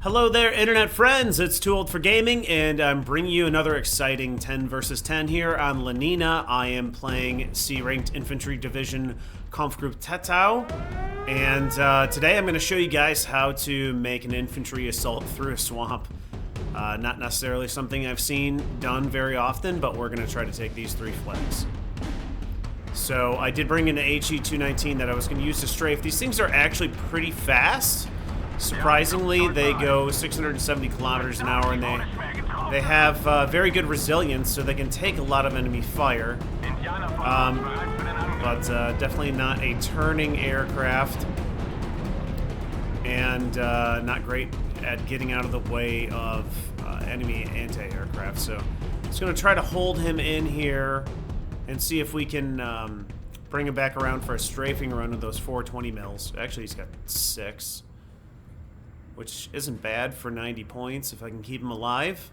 Hello there, internet friends. It's Too Old for Gaming, and I'm bringing you another exciting 10 versus 10 here on Lenina. I am playing C-Ranked Infantry Division Kampfgruppe Tetau, and today I'm going to show you guys how to make an infantry assault through a swamp. Not necessarily something I've seen done very often, but we're going to try to take these three flags. So I did bring in an HE-219 that I was going to use to strafe. These things are actually pretty fast. Surprisingly, they go 670 kilometers an hour, and they have very good resilience, so they can take a lot of enemy fire. But definitely not a turning aircraft, and not great at getting out of the way of enemy anti-aircraft. So I'm just going to try to hold him in here and see if we can bring him back around for a strafing run with those 420 mils. Actually, he's got 6. Which isn't bad for 90 points if I can keep him alive.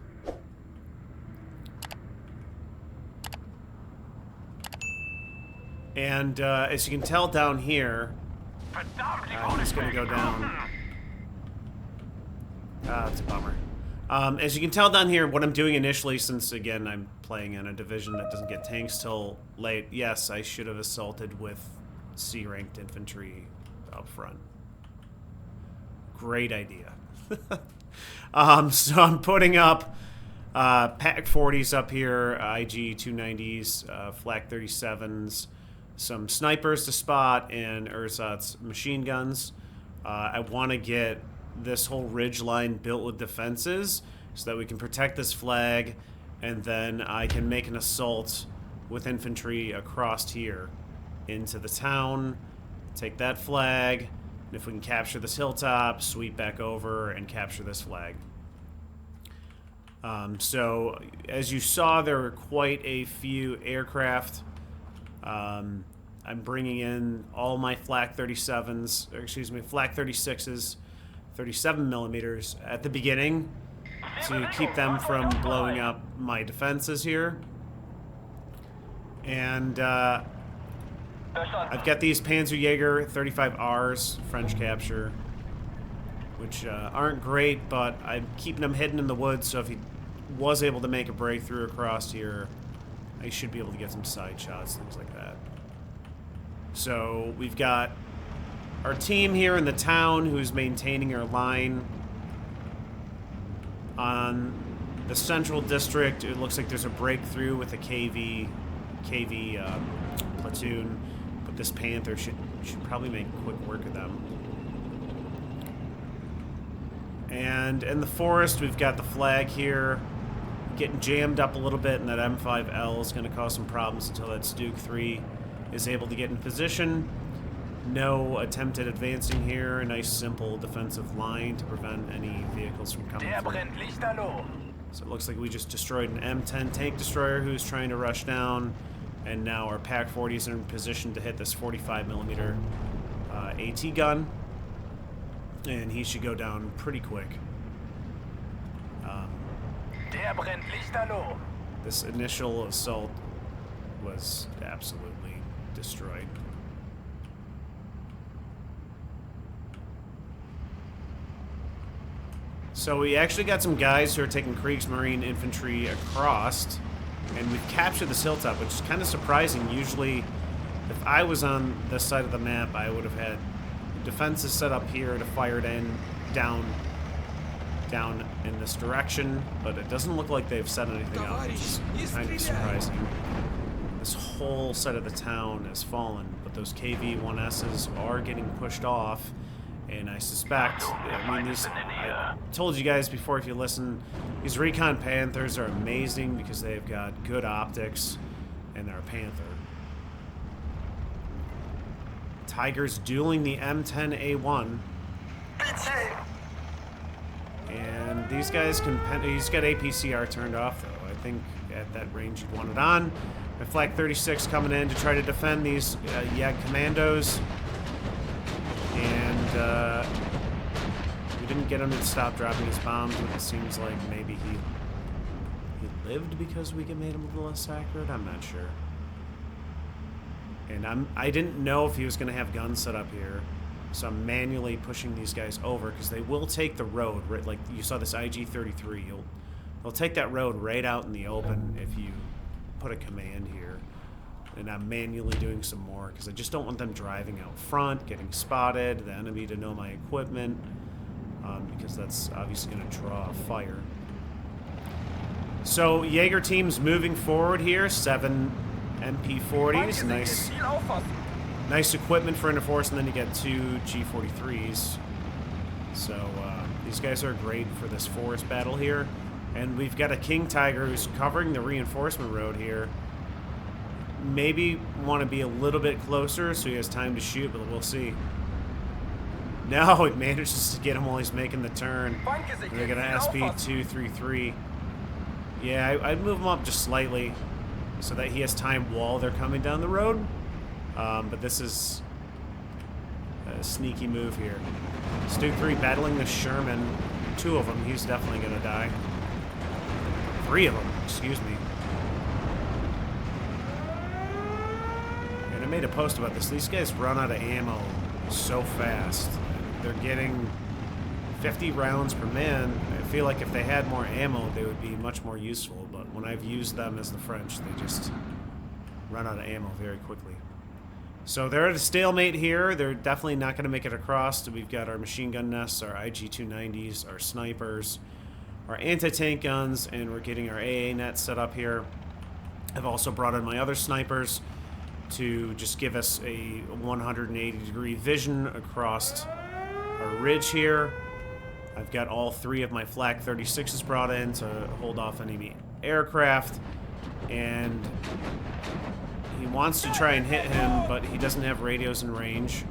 And as you can tell down here, he's going to go down. It's a bummer. As you can tell down here, what I'm doing initially, since again I'm playing in a division that doesn't get tanks till late, yes, I should have assaulted with C-ranked infantry up front. Great idea. So I'm putting up Pack 40s up here, IG 290s, Flak 37s, some snipers to spot, and ersatz machine guns. I want to get this whole ridge line built with defenses so that we can protect this flag, and then I can make an assault with infantry across here into the town, take that flag. If we can capture this hilltop, sweep back over, and capture this flag. So, as you saw, there were quite a few aircraft. I'm bringing in all my Flak 37s, or excuse me, Flak 36s, 37 millimeters at the beginning to keep them from blowing up my defenses here. And I've got these Panzerjäger 35Rs, French capture, which aren't great, but I'm keeping them hidden in the woods, so if he was able to make a breakthrough across here, I should be able to get some side shots, things like that. So we've got our team here in the town who's maintaining our line. On the central district, it looks like there's a breakthrough with a KV platoon. This Panther should probably make quick work of them. And in the forest, we've got the flag here getting jammed up a little bit, and that M5L is going to cause some problems until that Stuke 3 is able to get in position. No attempt at advancing here. A nice, simple defensive line to prevent any vehicles from coming through. So it looks like we just destroyed an M10 tank destroyer who's trying to rush down. And now our Pack 40s are in position to hit this 45 millimeter AT gun, and he should go down pretty quick. This initial assault was absolutely destroyed. So we actually got some guys who are taking Kriegsmarine infantry across. And we've captured this hilltop, which is kind of surprising. Usually, if I was on this side of the map, I would have had defenses set up here to fire it down in this direction. But it doesn't look like they've set anything up, which is kind of surprising. This whole side of the town has fallen, but those KV-1Ss are getting pushed off. And I suspect, I told you guys before, if you listen, these Recon Panthers are amazing because they've got good optics, and they're a Panther. Tiger's dueling the M10A1. And these guys can, he's got APCR turned off, though. I think at that range you'd want it on. My Flak 36 coming in to try to defend these YAG commandos. And we didn't get him to stop dropping his bombs, but it seems like maybe he lived because we made him a little less accurate. I'm not sure. And I didn't know if he was going to have guns set up here. So I'm manually pushing these guys over because they will take the road, right? Like you saw this IG-33. They'll take that road right out in the open if you put a command here. And I'm manually doing some more because I just don't want them driving out front, getting spotted, the enemy to know my equipment, because that's obviously going to draw a fire. So Jaeger team's moving forward here. 7 MP40s. Nice equipment for Interforce, and then you get 2 G43s. So these guys are great for this forest battle here. And we've got a King Tiger who's covering the reinforcement road here. Maybe want to be a little bit closer so he has time to shoot, but we'll see. No, he manages to get him while he's making the turn. They're going to SP-233. Yeah, I'd move him up just slightly so that he has time while they're coming down the road. But this is a sneaky move here. Stu 3 battling the Sherman. 2 of them. He's definitely going to die. 3 of them, excuse me. And I made a post about this. These guys run out of ammo so fast. They're getting 50 rounds per man. I feel like if they had more ammo, they would be much more useful. But when I've used them as the French, they just run out of ammo very quickly. So they're at a stalemate here. They're definitely not going to make it across. We've got our machine gun nests, our IG-290s, our snipers, our anti-tank guns, and we're getting our AA net set up here. I've also brought in my other snipers to just give us a 180-degree vision across our ridge here. I've got all 3 of my Flak 36s brought in to hold off enemy aircraft, and he wants to try and hit him, but he doesn't have radios in range.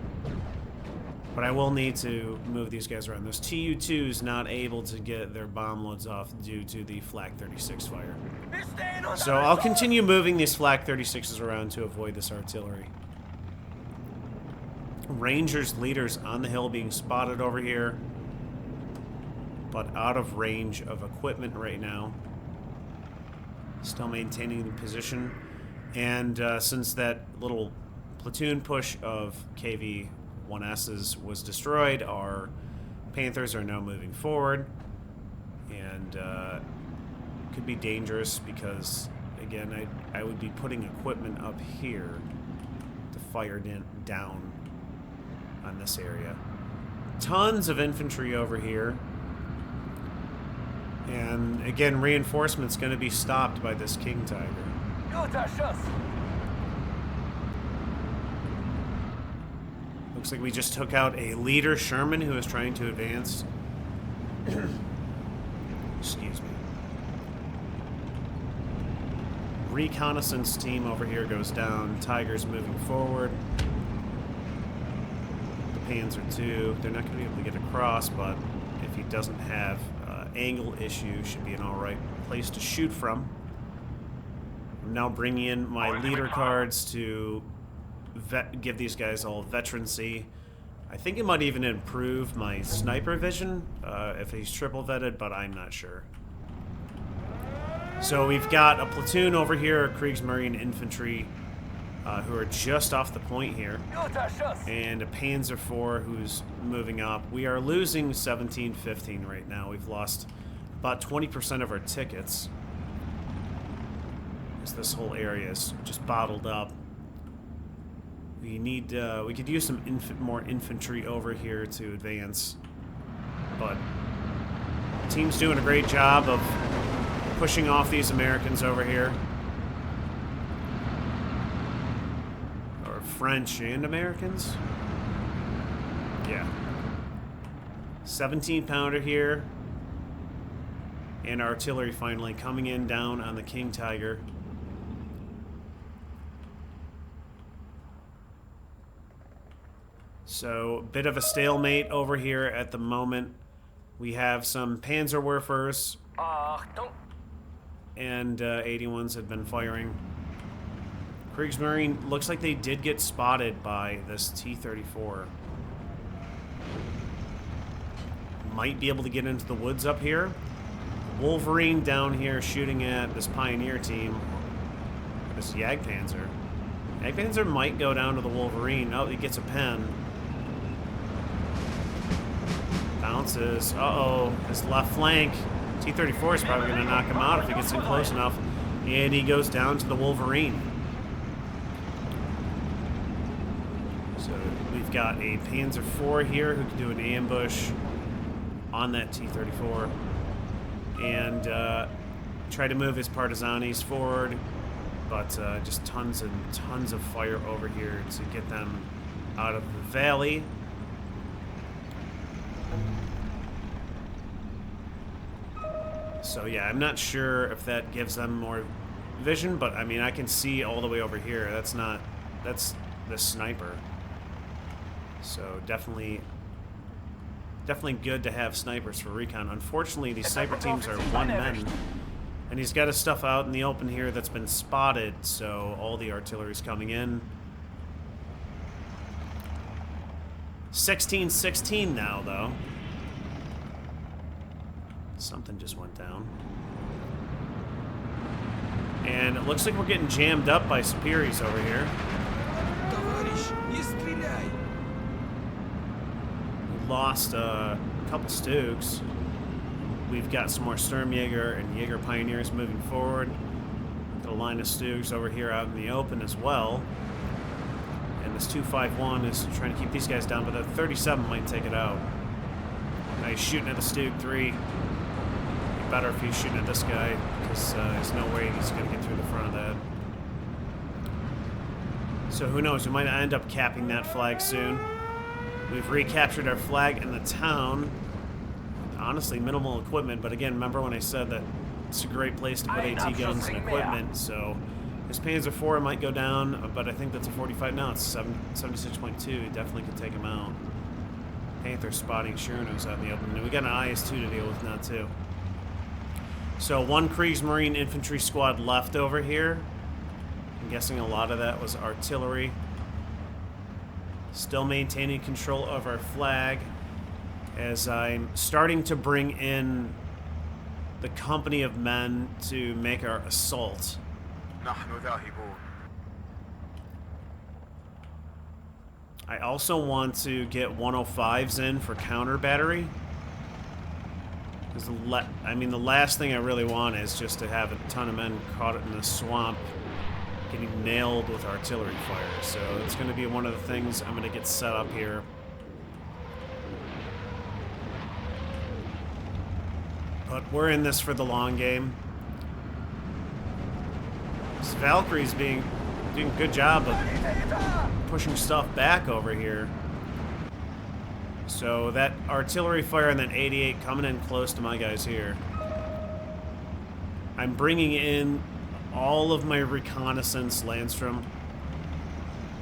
But I will need to move these guys around. Those TU-2s not able to get their bomb loads off due to the Flak 36 fire. So I'll continue moving these Flak 36s around to avoid this artillery. Rangers leaders on the hill being spotted over here, but out of range of equipment right now. Still maintaining the position. And since that little platoon push of KV-1Ss was destroyed, our Panthers are now moving forward. And could be dangerous because, again, I would be putting equipment up here to fire down on this area. Tons of infantry over here. And, again, reinforcement's going to be stopped by this King Tiger. Looks like we just took out a leader Sherman who was trying to advance. Excuse me. Reconnaissance team over here goes down. Tiger's moving forward. The Panzer II, they're not going to be able to get across, but if he doesn't have angle issue, should be an alright place to shoot from. I'm now bringing in my leader cards to give these guys all veterancy. I think it might even improve my sniper vision if he's triple vetted, but I'm not sure. So we've got a platoon over here, Kriegsmarine infantry, who are just off the point here, and a Panzer IV who's moving up. We are losing 17-15 right now. We've lost about 20% of our tickets, as this whole area is just bottled up. We need, we could use some more infantry over here to advance, but the team's doing a great job of pushing off these Americans over here. Or French and Americans? Yeah. 17-pounder here. And artillery finally coming in down on the King Tiger. So, bit of a stalemate over here at the moment. We have some Panzerwerfers and 81s have been firing. Kriegsmarine looks like they did get spotted by this T-34. Might be able to get into the woods up here. Wolverine down here shooting at this Pioneer team. This Jagdpanzer. Jagdpanzer might go down to the Wolverine. Oh, he gets a pen. Bounces. Uh-oh. His left flank. T-34 is probably going to knock him out if he gets in close enough. And he goes down to the Wolverine. So we've got a Panzer IV here who can do an ambush on that T-34. And try to move his Partisanis forward. But just tons and tons of fire over here to get them out of the valley. So yeah, I'm not sure if that gives them more vision, but I mean, I can see all the way over here. That's the sniper. So definitely good to have snipers for recon. Unfortunately, these sniper teams are one men, and he's got his stuff out in the open here that's been spotted, so all the artillery's coming in. 16-16 now, though. Something just went down. And it looks like we're getting jammed up by Superiors over here. We lost a couple Stooks. We've got some more Sturmjäger and Jaeger Pioneers moving forward. Got a line of Stooks over here out in the open as well. And this 251 is trying to keep these guys down, but the 37 might take it out. Now he's shooting at the Stug 3. Better if he's shooting at this guy, because there's no way he's going to get through the front of that. So who knows, we might end up capping that flag soon. We've recaptured our flag in the town. Honestly, minimal equipment, but again, remember when I said that it's a great place to put AT guns and equipment, so this Panzer IV might go down, but I think that's a 45 now. It's 76.2. It definitely could take him out. Panther spotting Shernos out in the open. And we got an IS-2 to deal with now, too. So one Kriegsmarine infantry squad left over here. I'm guessing a lot of that was artillery. Still maintaining control of our flag as I'm starting to bring in the company of men to make our assault. I also want to get 105s in for counter battery. Because the last thing I really want is just to have a ton of men caught in the swamp getting nailed with artillery fire. So it's going to be one of the things I'm going to get set up here. But we're in this for the long game. This Valkyrie's doing a good job of pushing stuff back over here. So that artillery fire and that 88 coming in close to my guys here. I'm bringing in all of my reconnaissance Landstrom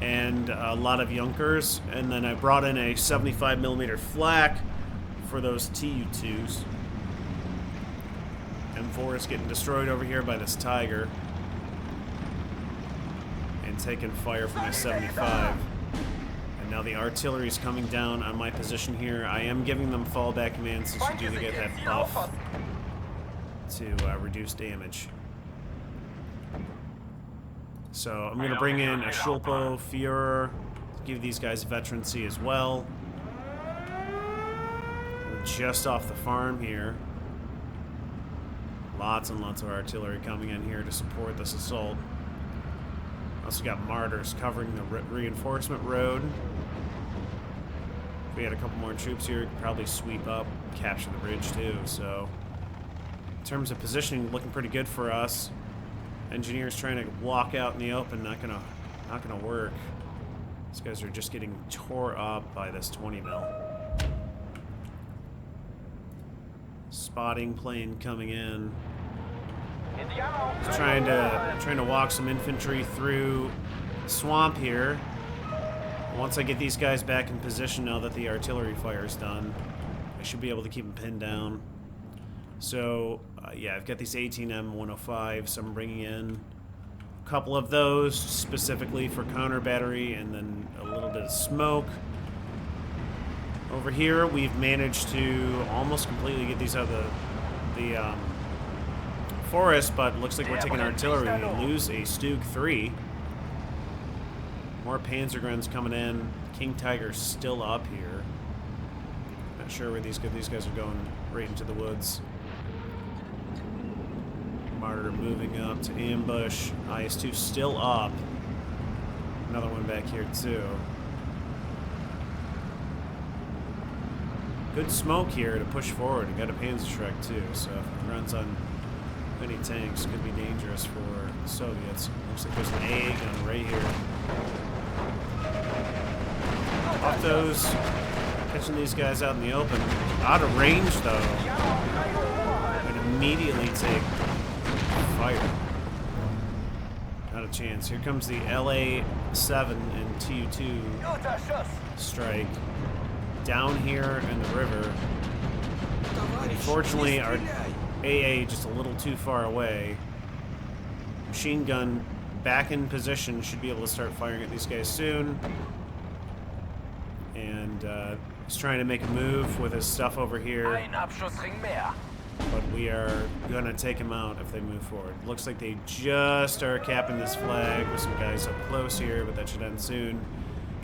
and a lot of Junkers, and then I brought in a 75mm flak for those TU2s. M4 is getting destroyed over here by this Tiger and taking fire from my 75. Now the artillery is coming down on my position here. I am giving them fallback commands since you do get that buff to reduce damage. So I'm going to bring in a Schulpo, Führer, give these guys veterancy as well. We're just off the farm here. Lots and lots of artillery coming in here to support this assault. Also got Martyrs covering the reinforcement road. If we had a couple more troops here, we'd probably sweep up, capture the bridge too. So, in terms of positioning, looking pretty good for us. Engineers trying to walk out in the open, not gonna work. These guys are just getting tore up by this 20 mil. Spotting plane coming in. Just trying to walk some infantry through the swamp here. Once I get these guys back in position, now that the artillery fire is done, I should be able to keep them pinned down. So yeah, I've got these 18M 105s, so I'm bringing in a couple of those specifically for counter battery, and then a little bit of smoke. Over here, we've managed to almost completely get these out of the forest, but it looks like we're taking artillery. We lose a Stug 3. More Panzer guns coming in. King Tiger's still up here. Not sure where these guys are going right into the woods. Martyr moving up to ambush. IS-2 still up. Another one back here too. Good smoke here to push forward. You got a Panzerschreck too, so if it runs on any tanks, could be dangerous for the Soviets. Looks like there's an A gun right here. Off those, catching these guys out in the open. Out of range though, and immediately take fire. Not a chance. Here comes the LA-7 and Tu-2 strike down here in the river. Unfortunately, our AA just a little too far away. Machine gun back in position. Should be able to start firing at these guys soon. And he's trying to make a move with his stuff over here. But we are going to take him out if they move forward. Looks like they just are capping this flag with some guys up close here, but that should end soon.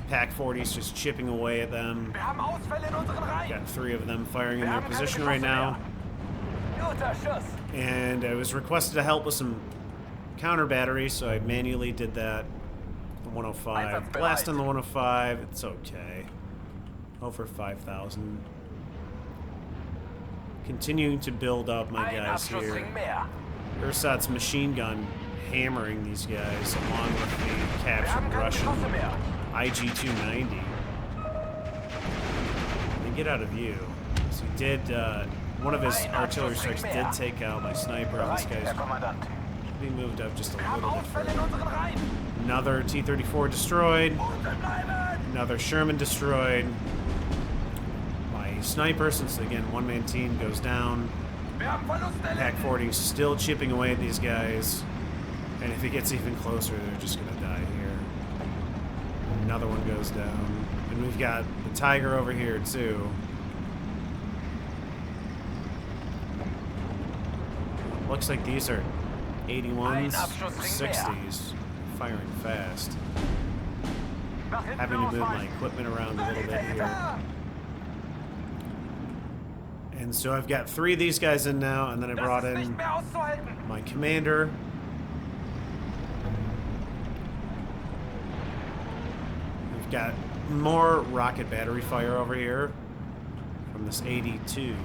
Pak-40's just chipping away at them. Got 3 of them firing in their position right now. And I was requested to help with some counter batteries, so I manually did that. The 105. Blast on the 105. It's okay. Over 5,000. Continuing to build up my guys here. Ursat's machine gun hammering these guys along with the captured Russian IG-290. They get out of view. So he did, one of his artillery strikes did take out my sniper on this guy's. Should be moved up just a little bit further. Another T-34 destroyed. Another Sherman destroyed. Sniper, since again one-man team goes down. Pak-40 still chipping away at these guys, and if he gets even closer, they're just gonna die here. Another one goes down, and we've got the Tiger over here too. Looks like these are 81s, 60s, firing fast. Having to move my equipment around a little bit here. And so I've got 3 of these guys in now, and then I brought in my commander. We've got more rocket battery fire over here from this 82.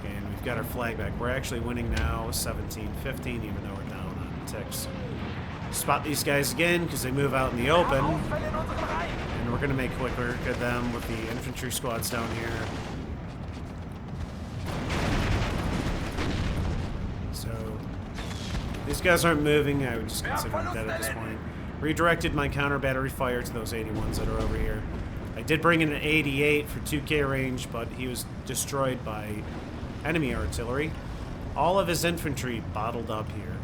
And we've got our flag back. We're actually winning now, 17-15, even though we're down on ticks. Spot these guys again, because they move out in the open. And we're going to make quick work of them with the infantry squads down here. These guys aren't moving. I would just consider them dead at this point. Redirected my counter battery fire to those 81s that are over here. I did bring in an 88 for 2K range, but he was destroyed by enemy artillery. All of his infantry bottled up here.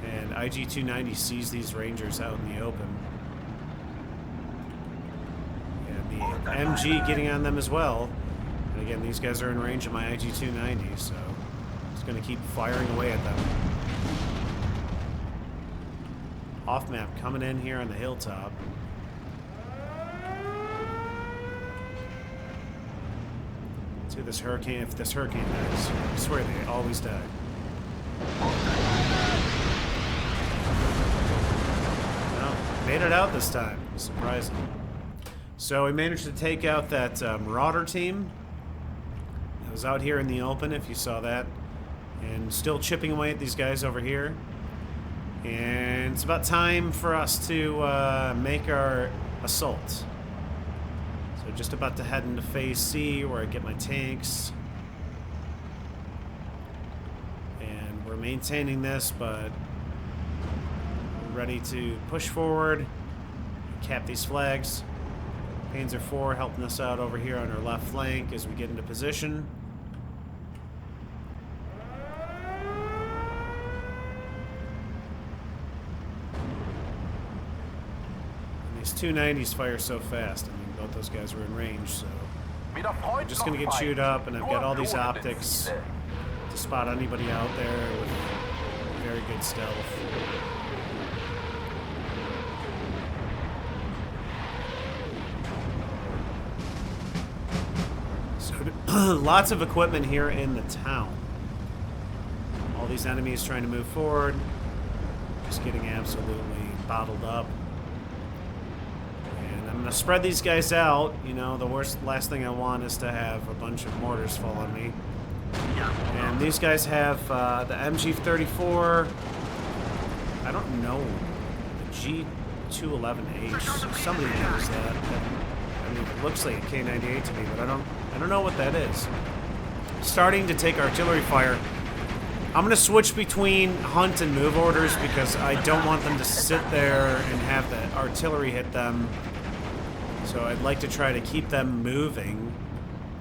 And IG-290 sees these Rangers out in the open. And the MG getting on them as well. And again, these guys are in range of my IG-290, so going to keep firing away at them. Off map coming in here on the hilltop. See this hurricane, if this hurricane dies, I swear they always die. Well, made it out this time. Surprising. So we managed to take out that Marauder team. It was out here in the open, if you saw that. And still chipping away at these guys over here. And it's about time for us to make our assault. So just about to head into phase C, where I get my tanks. And we're maintaining this, but we're ready to push forward, cap these flags. Panzer IV helping us out over here on our left flank as we get into position. These 290s fire so fast. I mean, both those guys were in range, so I'm just going to get chewed up, and I've got all these optics to spot anybody out there with very good stealth. Lots of equipment here in the town. All these enemies trying to move forward. Just getting absolutely bottled up. And I'm going to spread these guys out. You know, the last thing I want is to have a bunch of mortars fall on me. And these guys have the MG34. I don't know. The G211H. Somebody knows that. I mean, it looks like a K98 to me, but I don't know what that is. Starting to take artillery fire. I'm going to switch between hunt and move orders because I don't want them to sit there and have the artillery hit them. So I'd like to try to keep them moving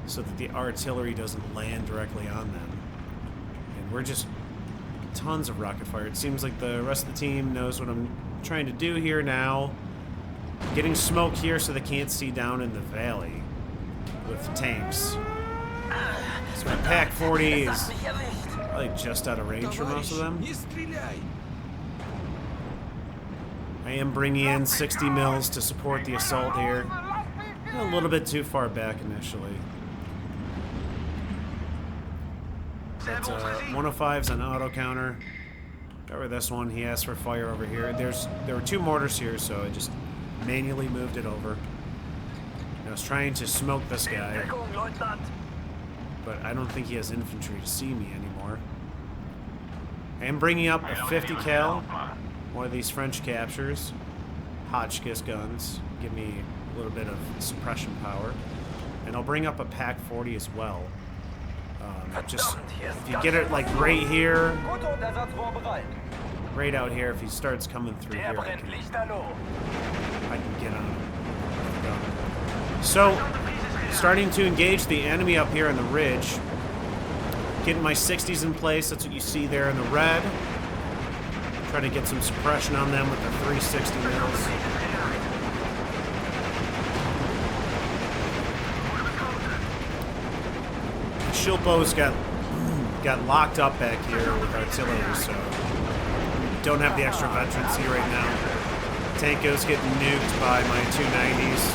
so that the artillery doesn't land directly on them. And we're just tons of rocket fire. It seems like the rest of the team knows what I'm trying to do here now. Getting smoke here so they can't see down in the valley with tanks. So my Pack 40 is probably just out of range for most of them. I am bringing in 60 mils to support the assault here. A little bit too far back initially. But 105's on auto counter. Cover this one. He asked for fire over here. There were two mortars here, so I just manually moved it over. I was trying to smoke this guy, but I don't think he has infantry to see me anymore. I am bringing up a 50 cal, one of these French captures. Hotchkiss guns give me a little bit of suppression power, and I'll bring up a Pack 40 as well. Just if you get it like right here, right out here, if he starts coming through here, I can get on him. So, starting to engage the enemy up here on the ridge. Getting my 60s in place, that's what you see there in the red. Try to get some suppression on them with the 360 mils. Shilpo's got locked up back here with artillery, so don't have the extra veterancy right now. Tanko's getting nuked by my 290s.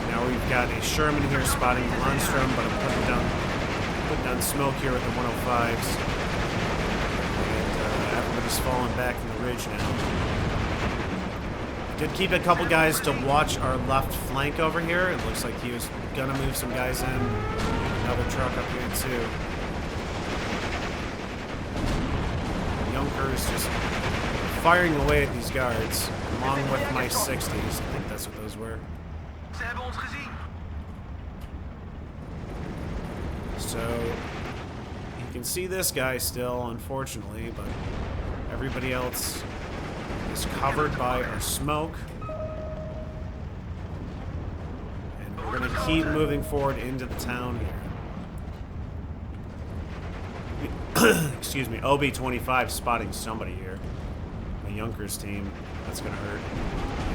Now we've got a Sherman here spotting the Lundstrom, but I'm putting down smoke here with the 105s. And everybody's falling back from the ridge now. Did keep a couple guys to watch our left flank over here. It looks like he was gonna move some guys in. Another truck up here too. Junkers just firing away at these guards, along with my 60s. I think that's what those were. So you can see this guy still, unfortunately, but everybody else is covered by our smoke. And we're going to keep moving forward into the town here. Excuse me, OB-25 spotting somebody here. My Junkers team. That's going to hurt.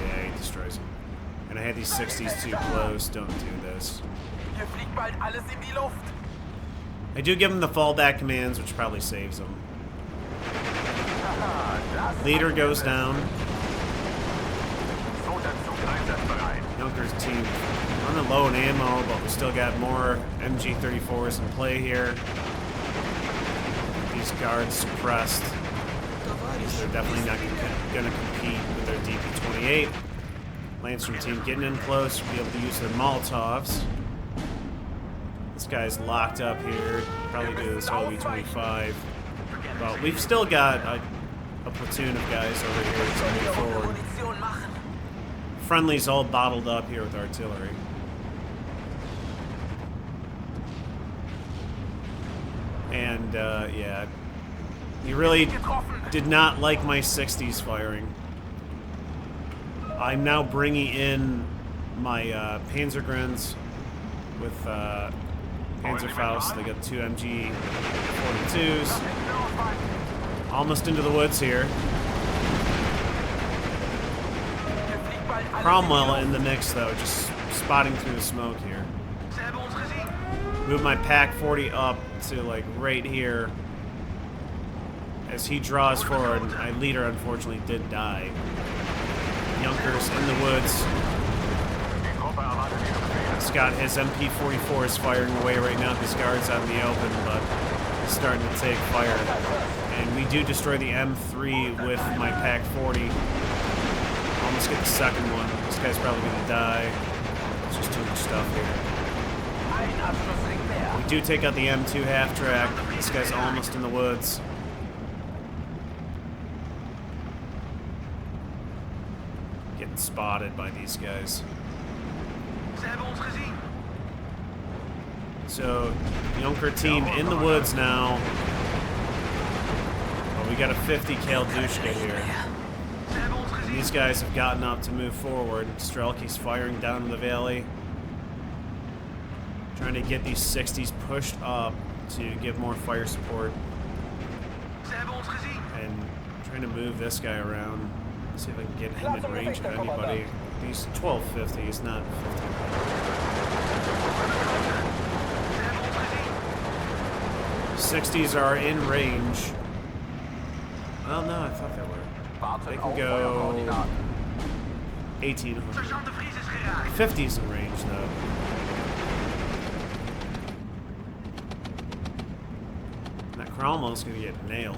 Yeah, he destroys him. And I had these 60s too close. Don't do this. I do give him the fallback commands, which probably saves him. Leader goes down. Junkers team running low in ammo, but we still got more MG34s in play here. These guards suppressed. They're definitely not going to compete with their DP-28. Landstrom team getting in close, be able to use their Molotovs. This guy's locked up here. Probably do this OB-25. But we've still got a platoon of guys over here to move forward. Friendly's all bottled up here with artillery. And, yeah, he really did not like my 60s firing. I'm now bringing in my Panzergrens with Panzerfaust. They got two MG-42s. Almost into the woods here. Cromwell in the mix, though, just spotting through the smoke here. Move my Pack 40 up to, like, right here. As he draws forward, my leader, unfortunately, did die. Junkers in the woods. He's got his MP-44s firing away right now. These guards out in the open, but he's starting to take fire. And we do destroy the M3 with my Pak-40. Almost get the second one. This guy's probably going to die. There's just too much stuff here. We do take out the M2 half-track. This guy's almost in the woods. Getting spotted by these guys. So, Junker team in the woods now. Well, we got a 50 cal Dushka here. And these guys have gotten up to move forward. Strelky's firing down in the valley. Trying to get these 60s pushed up to give more fire support. And trying to move this guy around. See if I can get him in range of anybody. He's 1250s, not 50. 60s are in range. Well, no, I thought they were. They can go 1800. 50s in range, though. That Cromwell's gonna get nailed.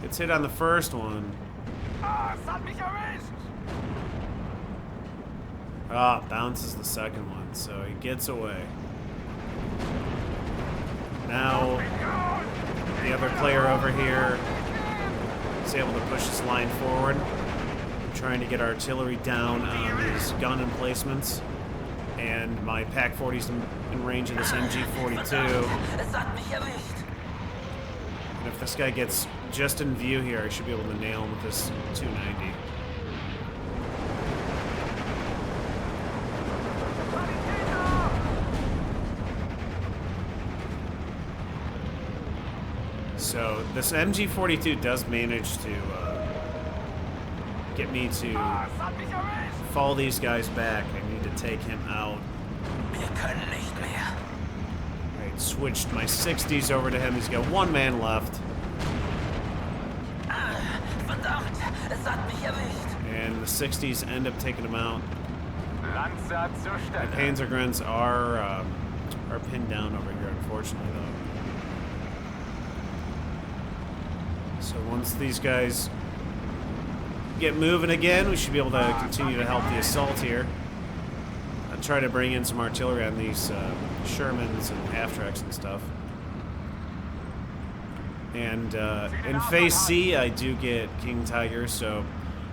Gets hit on the first one. Ah, bounces the second one, so he gets away. Now, the other player over here is able to push his line forward. Trying to get artillery down on these gun emplacements. And my Pak-40's in range of this MG-42. And if this guy gets just in view here, I should be able to nail him with this 290. So this MG-42 does manage to get me to fall these guys back. I need to take him out. Alright, switched my 60s over to him. He's got one man left. And the 60s end up taking him out. My Panzergrens are pinned down over here, unfortunately, though. So once these guys get moving again, we should be able to continue to help the assault here. I'll try to bring in some artillery on these Shermans and half-tracks and stuff. And in Phase C, I do get King Tiger, so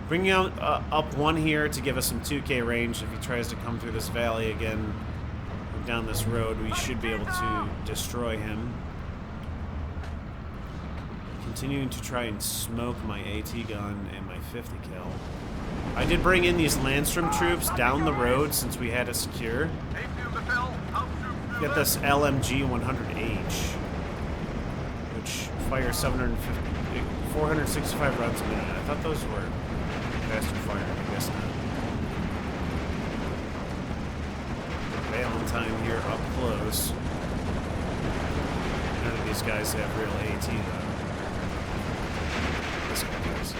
bringing out up one here to give us some 2K range. If he tries to come through this valley again, down this road, we should be able to destroy him. Continuing to try and smoke my AT gun and my 50 cal. I did bring in these Landstrom troops down the road since we had it secure. Get this LMG 100H, which fires 465 rounds a minute. I thought those were faster firing, I guess not. Valentine here up close. None of these guys have real AT though. This guy does.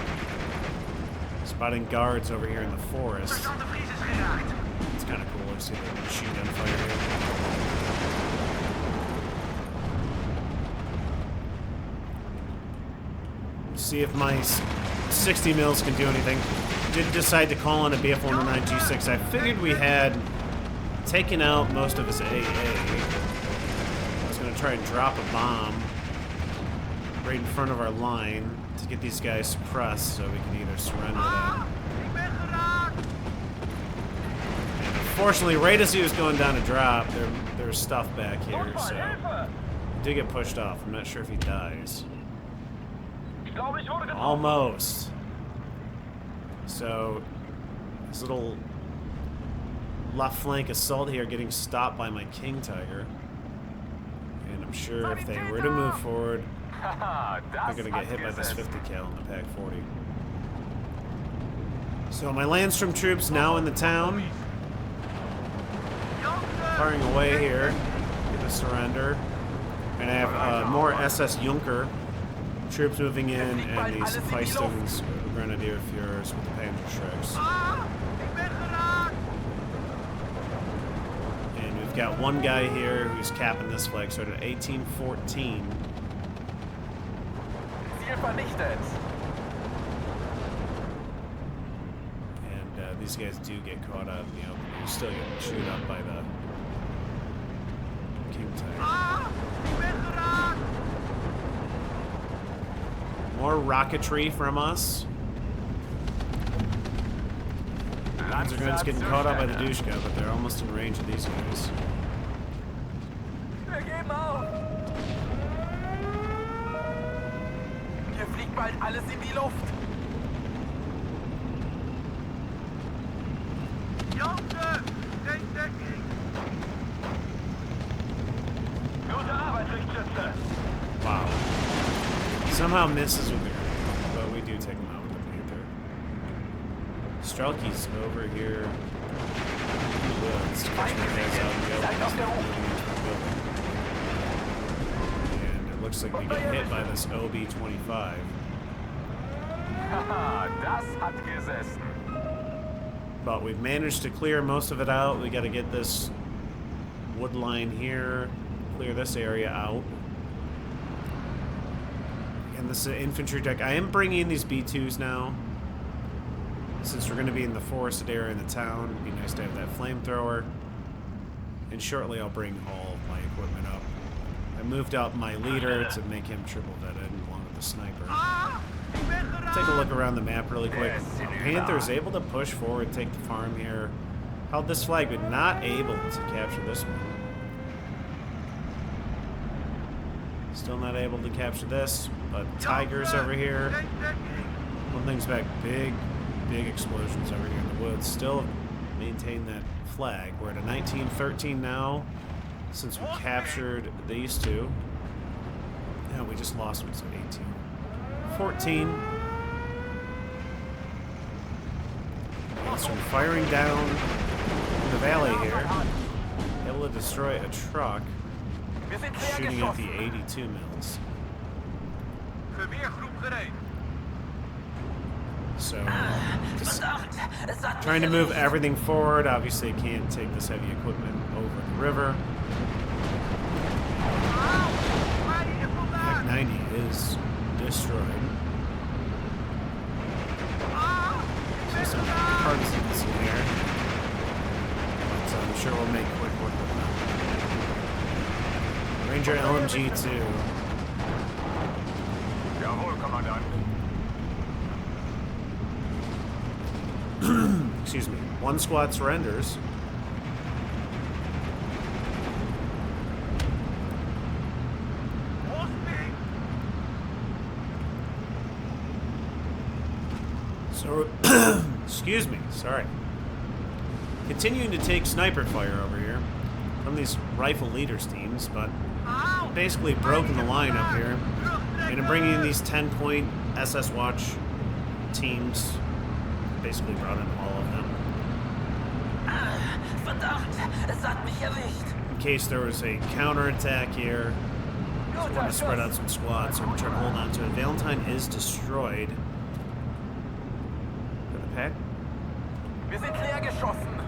Spotting guards over here in the forest. It's kind of cool to see the machine gun fire here. See if my 60 mils can do anything. Did decide to call on a BF-109 G6. I figured we had taken out most of his AA. I was going to try and drop a bomb right in front of our line to get these guys suppressed so we can either surrender them. And unfortunately, right as he was going down to drop, there's stuff back here, so he did get pushed off. I'm not sure if he dies. Almost. So, this little left flank assault here getting stopped by my King Tiger. And I'm sure if they were to move forward, they're going to get hit by this 50 cal in the Pak-40. So my Landstrom troops now in the town. Firing away here. Get a surrender. And I have more SS Junker troops moving in, and these Feistens Grenadier Führers with the Panzerschrecks. got one guy here who's capping this flag, so at 1814. Ziel vernichtet. And these guys do get caught up, you know, you still get chewed up by the King Tiger. More rocketry from us. Panzerguns getting caught up by the Dushka, but they're almost in range of these guys. Wir geben auf. Hier fliegt bald alles in die Luft. Gute Arbeit, Richtschütze. Wow. Somehow misses with the grenade, but we do take him out with the Panther. Strelky's over here. In the woods to catch my guys out in the open. He's not moving into the building. And it looks like we get hit by this OB-25. Haha, das hat gesessen. But we've managed to clear most of it out. We got to get this wood line here, clear this area out. And this infantry deck. I am bringing in these B2s now. Since we're going to be in the forested area in the town, it'd be nice to have that flamethrower. And shortly I'll bring all of my equipment up. I moved up my leader to make him triple vetted along with the sniper. Take a look around the map really quick. Panther's able to push forward, take the farm here. Held this flag, but not able to capture this one. Still not able to capture this, but Tigers over here. One thing's back, big explosions over here in the woods. Still maintain that flag. We're at a 1913 now, since we captured these two. No, we just lost one, so 1814. And so we're firing down in the valley here. Able to destroy a truck. Shooting at the 82 mils. So, just trying to move everything forward. Obviously, can't take this heavy equipment over the river. Heck 90 is destroyed. So some partisans in here. But I'm sure we'll make quick work with them. Ranger LMG 2. Jawohl, Kommandant. Excuse me. One squad surrenders. So, excuse me, sorry. Continuing to take sniper fire over here from these rifle leaders teams, but basically broken the line up here. And I'm bringing in these 10-point SS Watch teams. Basically brought in all of them. Verdammt, es hat mich erwischt. In case there was a counterattack here. So I want to spread out some squads, so I'm trying to hold on to it. Valentine is destroyed. For the pack? Wir sind leer geschossen.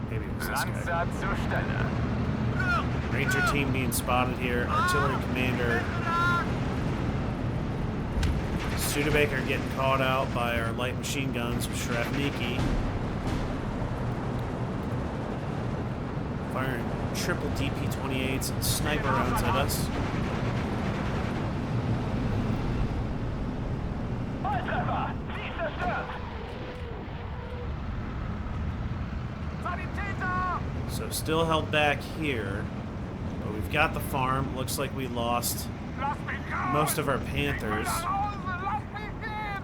Maybe it was this guy. Langsam zur Stelle. Ranger team being spotted here. Artillery commander. Studebaker getting caught out by our light machine guns with Shrapniki. Firing triple DP-28s and sniper rounds at us. Volltreffer! Sie zerstört! Sanitäter! So still held back here. But we've got the farm. Looks like we lost Lass mich raus! most of our Panthers. Lass mich gehen!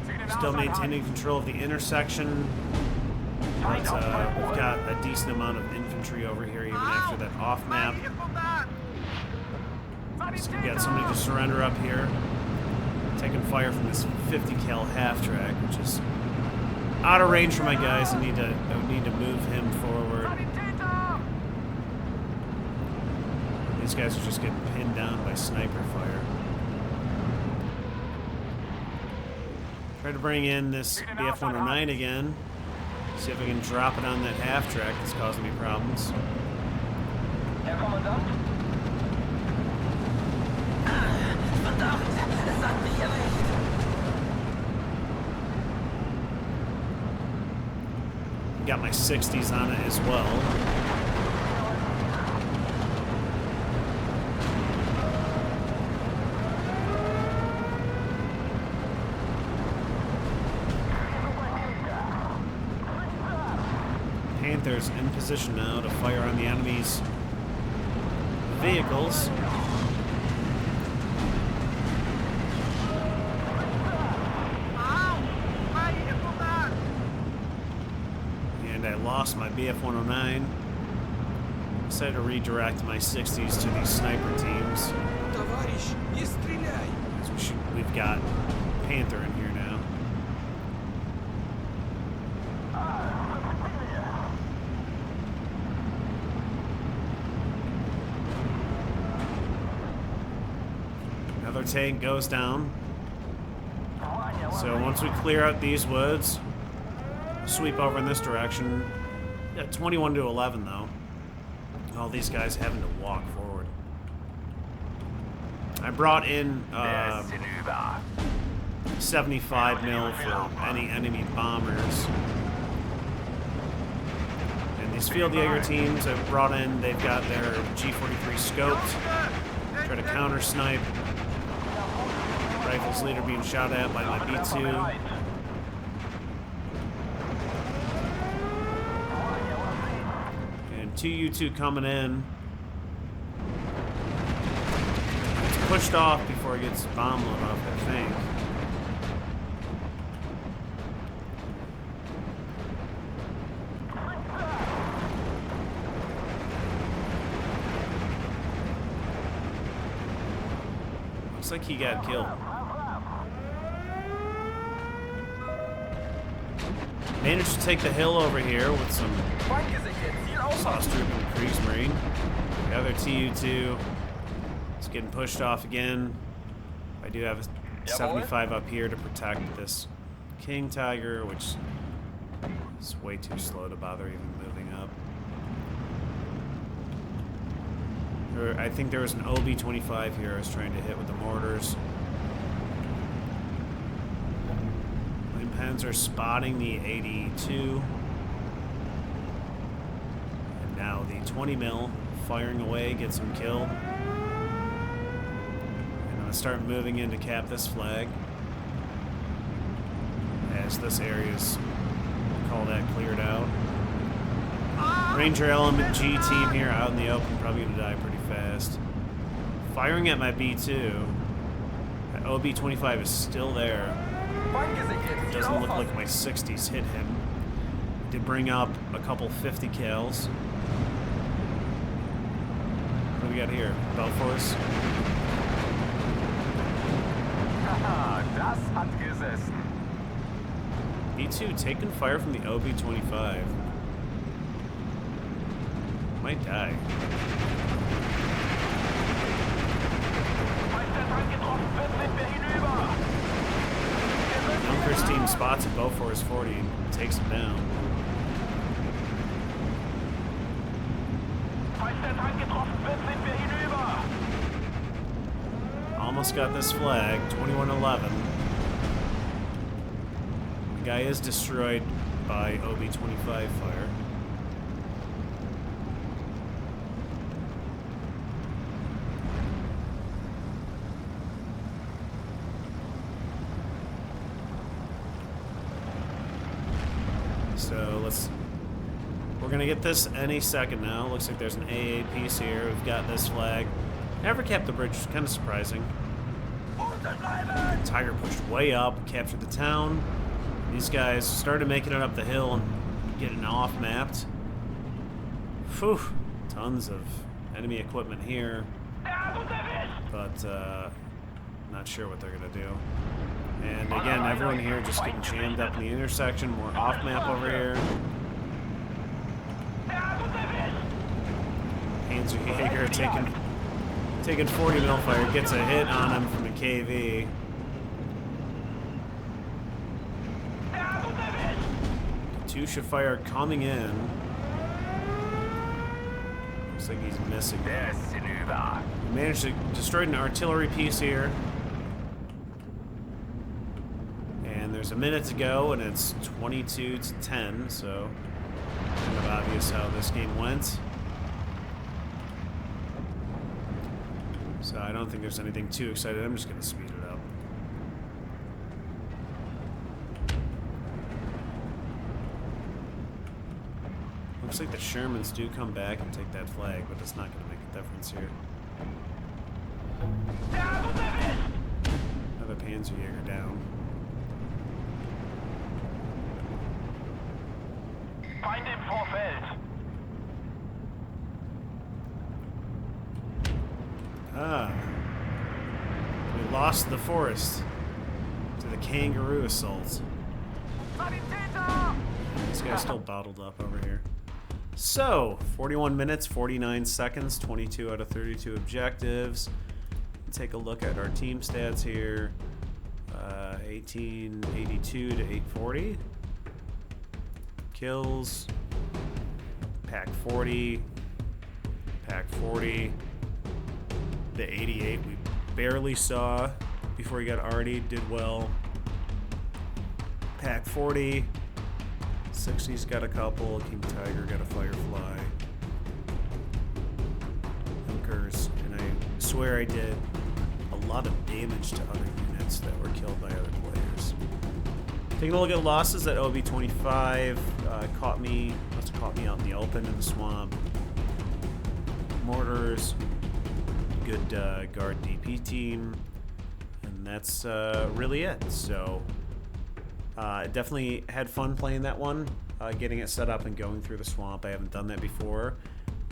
Zieh den Still Arsch an. maintaining control of the intersection. But we've got a decent amount of infantry over here even after that off map. So we got somebody to surrender up here. Taking fire from this 50 cal half track, which is out of range for my guys. I need to move him forward. These guys are just getting pinned down by sniper fire. Try to bring in this BF-109 again. See if I can drop it on that half track that's causing me problems. Herr Kommandant? Verdammt, es hat mich erwischt. Got my 60s on it as well. Panthers in position now to fire on the enemy's vehicles. And I lost my BF-109. Decided to redirect my 60s to these sniper teams. Товарищ, не стреляй! We've got Panther in here now. Another tank goes down. So once we clear out these woods, sweep over in this direction. Yeah, 21 to 11 though. All these guys having to walk forward. I brought in 75 mil for any enemy bombers. And these field Jaeger teams I've brought in, they've got their G43 scoped. Try to counter snipe. Rifles leader being shot at by my B2. And 2U2 coming in. It's pushed off before it gets bomb load off, I think. Looks like he got killed. Managed to take the hill over here with some sauce trooping Kriegsmarine. The other TU2 is getting pushed off again. I do have a 75 up here to protect this King Tiger, which is way too slow to bother even moving up. I think there was an OB-25 here I was trying to hit with the mortars. Panzer spotting the 82. And now the 20 mil firing away, gets him killed. And I'm gonna start moving in to cap this flag. As this area's, call that cleared out. Ranger Element G team here out in the open, probably gonna die pretty fast. Firing at my B2. That OB-25 is still there. It doesn't look like my 60s hit him. Did bring up a couple 50 cals. What do we got here? Belfors. Das hat gesessen. B2 taking fire from the OB-25. Might die. Junkers team spots at Beaufort's 40 and takes him down. Almost got this flag, 21-11. The guy is destroyed by OB-25 fire. So we're gonna get this any second now. Looks like there's an AA piece here. We've got this flag. Never capped the bridge, kind of surprising. Tiger pushed way up, captured the town. These guys started making it up the hill and getting off mapped. Phew, tons of enemy equipment here. But not sure what they're gonna do. And again, everyone here just getting jammed up in the intersection. More off map over here. Panzer Jaeger taking 40 mil fire, gets a hit on him from the KV. Tusha fire coming in. Looks like he's missing. Der ist hinüber. We managed to destroy an artillery piece here. And there's a minute to go, and it's 22-10, so kind of obvious how this game went. So I don't think there's anything too exciting. I'm just going to speed it up. Looks like the Shermans do come back and take that flag, but it's not going to make a difference here. Another Panzerjäger down. Feind im Vorfeld. Ah. We lost the forest to the kangaroo assault. Sanitäter! This guy's still bottled up over here. So, 41 minutes, 49 seconds, 22 out of 32 objectives. Take a look at our team stats here. 1882 to 840. Kills. Pack 40. Pack 40. The 88 we barely saw before he got arty, did well. Pack 40. 60's got a couple. King Tiger got a Firefly. Junkers. And I swear I did a lot of damage to other units that were killed by other players. Taking a look at losses at OB25. Must have caught me out in the open in the swamp. Mortars. Good guard DP team. And that's really it. So definitely had fun playing that one, getting it set up and going through the swamp. I haven't done that before.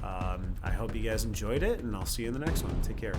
I hope you guys enjoyed it, and I'll see you in the next one. Take care.